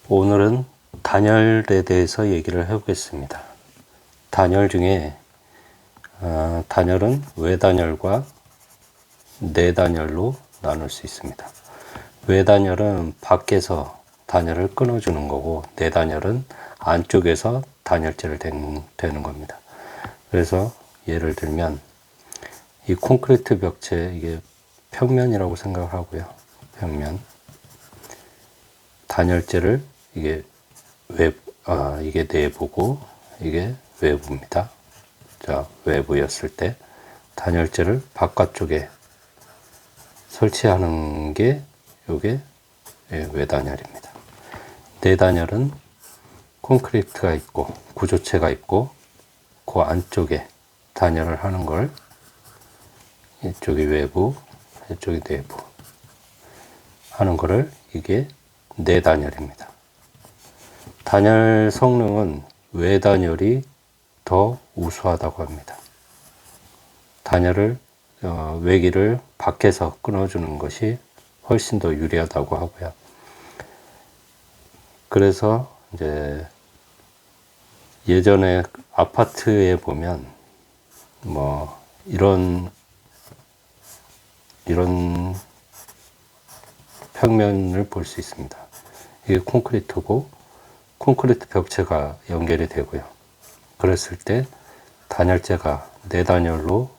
오늘은 단열에 대해서 얘기를 해보겠습니다. 단열 중에 단열은 외단열과 내단열로 나눌 수 있습니다. 외단열은 밖에서 단열을 끊어주는 거고, 내단열은 안쪽에서 단열재를 대는 겁니다. 그래서 예를 들면 이 콘크리트 벽체, 이게 평면이라고 생각을 하고요. 평면 단열재를 이게 이게 내부고 이게 외부입니다. 자, 외부였을 때 단열재를 바깥쪽에 설치하는 게 요게 외단열입니다. 내단열은 콘크리트가 있고 구조체가 있고 그 안쪽에 단열을 하는 걸, 이쪽이 외부, 이쪽이 내부 하는 거를, 이게 내단열입니다. 단열 성능은 외단열이 더 우수하다고 합니다. 단열을 외기를 밖에서 끊어주는 것이 훨씬 더 유리하다고 하고요. 그래서 이제 예전에 아파트에 보면 뭐 이런 평면을 볼 수 있습니다. 이게 콘크리트고 콘크리트 벽체가 연결이 되고요. 그랬을 때 단열재가 내단열로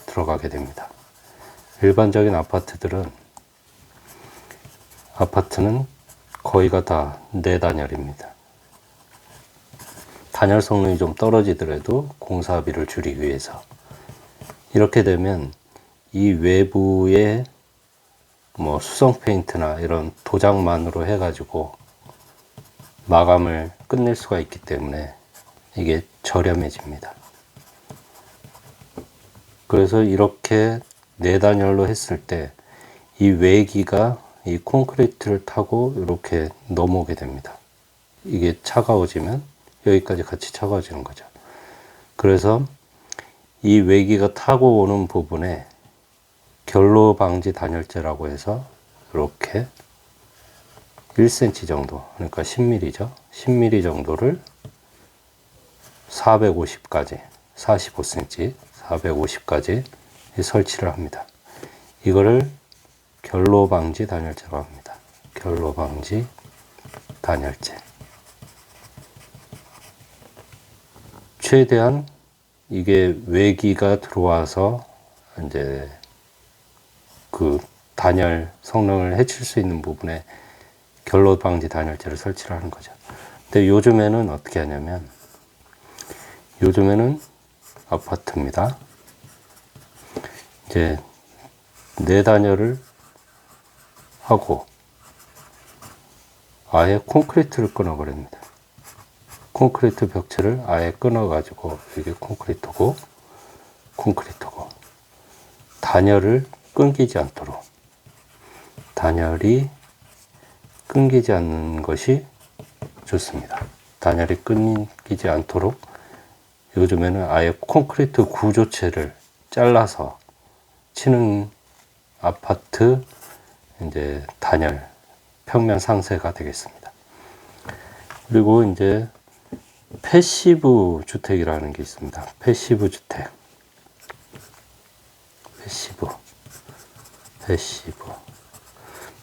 들어가게 됩니다. 일반적인 아파트는 거의가 다 내단열입니다. 단열 성능이 좀 떨어지더라도 공사비를 줄이기 위해서. 이렇게 되면 이 외부에 뭐 수성 페인트나 이런 도장만으로 해가지고 마감을 끝낼 수가 있기 때문에 이게 저렴해집니다. 그래서 이렇게 내단열로 했을 때 이 외기가 이 콘크리트를 타고 이렇게 넘어오게 됩니다. 이게 차가워지면 여기까지 같이 차가워지는 거죠. 그래서 이 외기가 타고 오는 부분에 결로 방지 단열재라고 해서 이렇게 1cm 정도, 그러니까 10mm죠. 10mm 정도를 450까지, 45cm, 450까지 설치를 합니다. 이거를 결로 방지 단열재라고 합니다. 결로 방지 단열재. 최대한 이게 외기가 들어와서 이제 그 단열 성능을 해칠 수 있는 부분에 결로 방지 단열재를 설치를 하는 거죠. 근데 요즘에는 어떻게 하냐면, 요즘에는 아파트입니다. 이제 내단열을 하고 아예 콘크리트를 끊어버립니다. 콘크리트 벽체를 아예 끊어가지고, 이게 콘크리트고 단열을 끊기지 않도록, 단열이 끊기지 않는 것이 좋습니다. 단열이 끊기지 않도록 요즘에는 아예 콘크리트 구조체를 잘라서 치는 아파트 이제 단열 평면 상세가 되겠습니다. 그리고 이제 패시브 주택이라는 게 있습니다. 패시브 주택.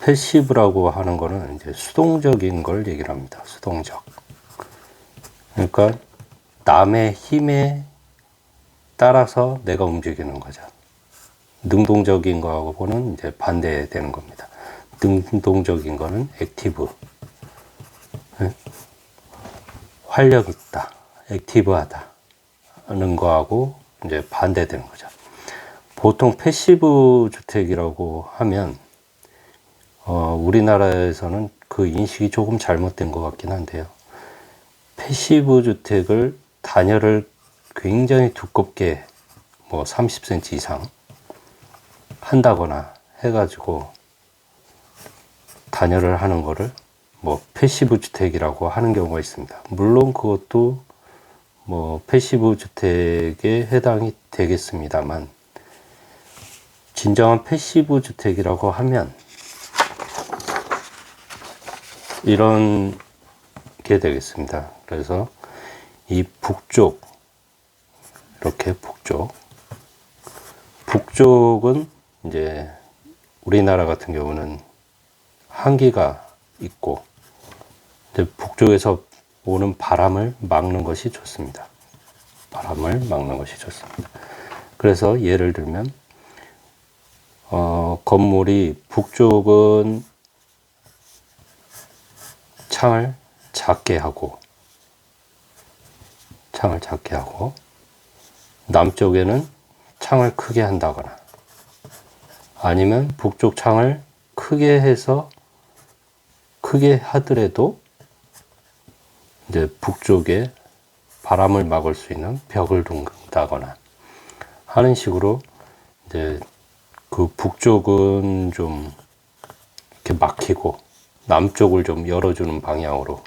패시브라고 하는 거는 이제 수동적인 걸 얘기를 합니다. 수동적. 그러니까 남의 힘에 따라서 내가 움직이는 거죠. 능동적인 거하고는 이제 반대되는 겁니다. 능동적인 거는 액티브, 활력 있다, 액티브하다 하는 거하고 이제 반대되는 거죠. 보통 패시브 주택이라고 하면 우리나라에서는 그 인식이 조금 잘못된 것 같긴 한데요. 패시브 주택을 단열을 굉장히 두껍게 뭐 30cm 이상 한다거나 해가지고 단열을 하는 거를 뭐 패시브 주택이라고 하는 경우가 있습니다. 물론 그것도 뭐 패시브 주택에 해당이 되겠습니다만, 진정한 패시브 주택이라고 하면 이런 있게 되겠습니다. 그래서 이 북쪽, 이렇게 북쪽은 이제 우리나라 같은 경우는 한기가 있고 이제 북쪽에서 오는 바람을 막는 것이 좋습니다. 바람을 막는 것이 좋습니다. 그래서 예를 들면 건물이 북쪽은 창을 작게 하고 남쪽에는 창을 크게 한다거나 아니면 북쪽 창을 크게 해서 크게 하더라도 이제 북쪽에 바람을 막을 수 있는 벽을 둔다거나 하는 식으로 이제 그 북쪽은 좀 이렇게 막히고 남쪽을 좀 열어주는 방향으로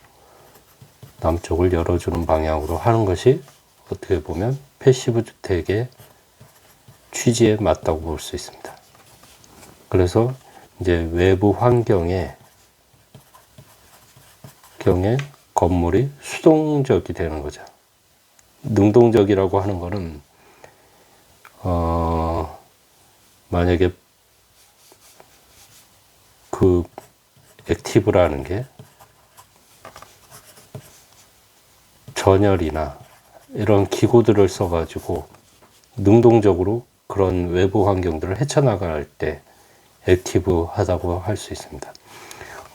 하는 것이 어떻게 보면 패시브 주택의 취지에 맞다고 볼 수 있습니다. 그래서 이제 외부 환경에 건물이 수동적이 되는 거죠. 능동적이라고 하는 거는 만약에 그 액티브라는 게 전열이나 이런 기구들을 써가지고 능동적으로 그런 외부 환경들을 헤쳐나갈 때 액티브하다고 할 수 있습니다.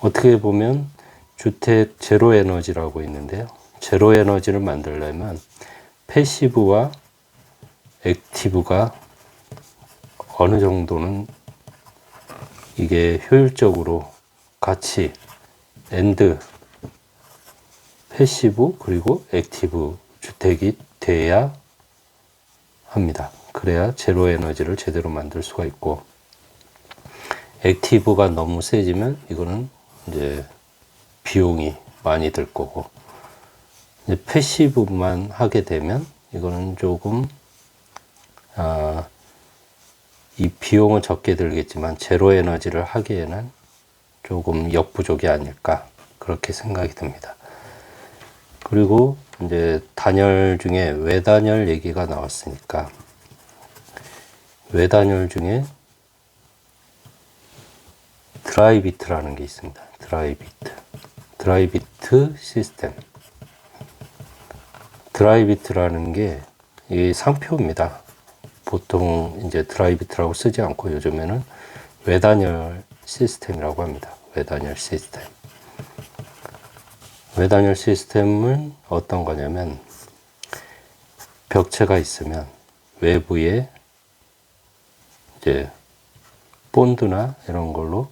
어떻게 보면 주택 제로 에너지라고 있는데요. 제로 에너지를 만들려면 패시브와 액티브가 어느 정도는 이게 효율적으로 같이 패시브 그리고 액티브 주택이 돼야 합니다. 그래야 제로 에너지를 제대로 만들 수가 있고, 액티브가 너무 세지면 이거는 이제 비용이 많이 들 거고, 이제 패시브만 하게 되면 이거는 조금 이 비용은 적게 들겠지만 제로 에너지를 하기에는 조금 역부족이 아닐까 그렇게 생각이 듭니다. 그리고 이제 단열 중에 외단열 얘기가 나왔으니까 외단열 중에 드라이비트라는 게 있습니다. 드라이비트 시스템. 드라이비트라는 게 이 상표입니다. 보통 이제 드라이비트라고 쓰지 않고 요즘에는 외단열 시스템이라고 합니다. 외단열 시스템. 외단열 시스템은 어떤 거냐면 벽체가 있으면 외부에 이제 본드나 이런 걸로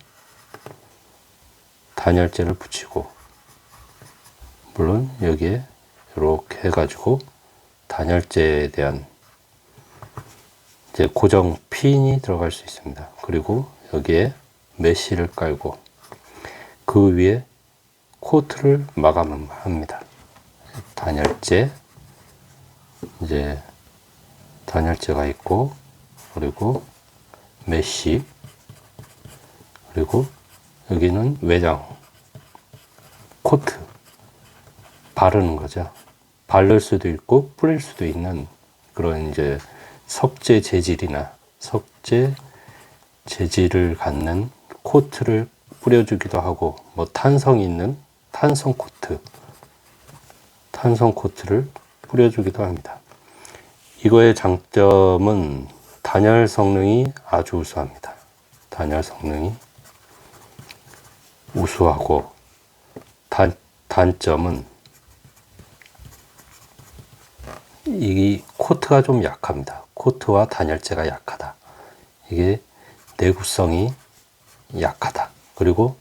단열재를 붙이고, 물론 여기에 이렇게 해가지고 단열재에 대한 이제 고정 핀이 들어갈 수 있습니다. 그리고 여기에 메쉬를 깔고 그 위에 코트를 마감합니다. 단열재, 이제 단열재가 있고, 그리고 메쉬, 그리고 여기는 외장 코트 바르는 거죠. 바를 수도 있고 뿌릴 수도 있는 그런 이제 석재 재질을 갖는 코트를 뿌려주기도 하고, 뭐 탄성 있는 탄성 코트를 뿌려주기도 합니다. 이거의 장점은 단열 성능이 아주 우수합니다. 단열 성능이 우수하고, 단점은 이 코트가 좀 약합니다. 코트와 단열재가 약하다. 이게 내구성이 약하다. 그리고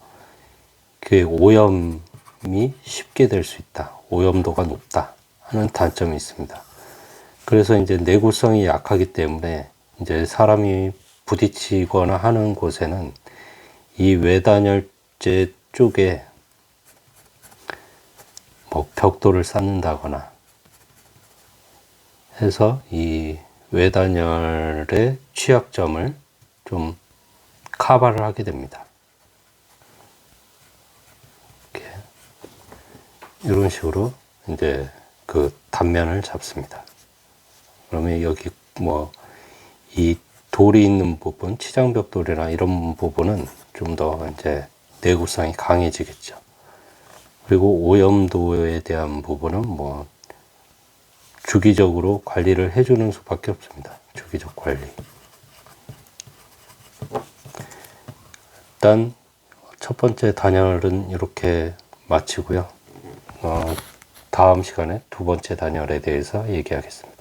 그 오염이 쉽게 될 수 있다. 오염도가 높다 하는 단점이 있습니다. 그래서 이제 내구성이 약하기 때문에 이제 사람이 부딪히거나 하는 곳에는 이 외단열재 쪽에 뭐 벽돌을 쌓는다거나 해서 이 외단열의 취약점을 좀 커버를 하게 됩니다. 이렇게. 이런 식으로 이제 그 단면을 잡습니다. 그러면 여기 뭐 이 돌이 있는 부분, 치장벽돌이나 이런 부분은 좀 더 이제 내구성이 강해지겠죠. 그리고 오염도에 대한 부분은 뭐 주기적으로 관리를 해주는 수밖에 없습니다. 주기적 관리. 일단 첫 번째 단열은 이렇게 마치고요. 다음 시간에 두 번째 단열에 대해서 얘기하겠습니다.